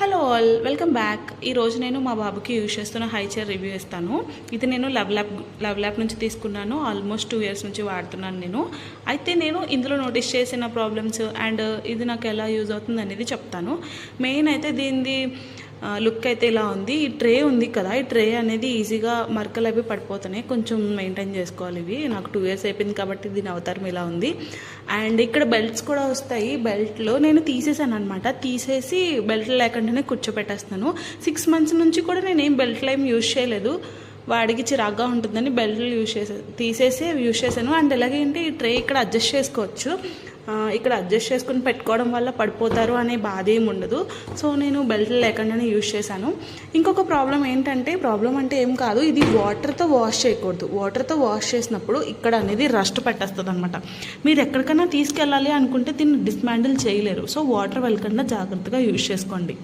Hello all, welcome back. ఈరోజు నేను మా బాబుకి యూజ్ చేస్తున్న హై చైర్ రివ్యూ ఇస్తాను. ఇది నేను లవ్ ల్యాబ్ నుంచి తీసుకున్నాను. ఆల్మోస్ట్ 2 years నుంచి వాడుతున్నాను నేను. అయితే నేను ఇందులో నోటీస్ చేసిన ప్రాబ్లమ్స్ అండ్ ఇది నాకు ఎలా యూజ్ అవుతుంది అనేది చెప్తాను. మెయిన్ అయితే దీనిది లుక్ అయితే ఇలా ఉంది. ఈ ట్రే ఉంది కదా, ఈ ట్రే అనేది ఈజీగా మరకలు అవి పడిపోతున్నాయి. కొంచెం మెయింటైన్ చేసుకోవాలి. ఇవి నాకు 2 years అయిపోయింది కాబట్టి దీని అవతారం ఇలా ఉంది. అండ్ ఇక్కడ బెల్ట్స్ కూడా వస్తాయి. బెల్ట్లో నేను తీసేసాను అనమాట. తీసేసి బెల్ట్ లేకుండానే కూర్చోపెట్టేస్తాను. 6 months నుంచి కూడా నేను ఏం బెల్ట్లో ఏం యూజ్ చేయలేదు. వాడికి చిరాగ్గా ఉంటుందని బెల్ట్లు తీసేసి యూజ్ చేశాను. అండ్ ఎలాగేంటి ఈ ట్రే ఇక్కడ అడ్జస్ట్ చేసుకోవచ్చు. ఇక్కడ అడ్జస్ట్ చేసుకుని పెట్టుకోవడం వల్ల పడిపోతారు అనే బాధ ఏమి ఉండదు. సో నేను బెల్ట్ లేకుండానే యూజ్ చేశాను. ఇంకొక ప్రాబ్లం ఏంటంటే, ప్రాబ్లం అంటే ఏం కాదు, ఇది వాటర్తో వాష్ చేయకూడదు. వాటర్తో వాష్ చేసినప్పుడు ఇక్కడ అనేది రస్ట్ పెట్టేస్తుంది అనమాట. మీరు ఎక్కడికైనా తీసుకెళ్ళాలి అనుకుంటే దీన్ని డిస్మాండిల్ చేయలేరు. సో వాటర్ వెళ్ళకుండా జాగ్రత్తగా యూజ్ చేసుకోండి.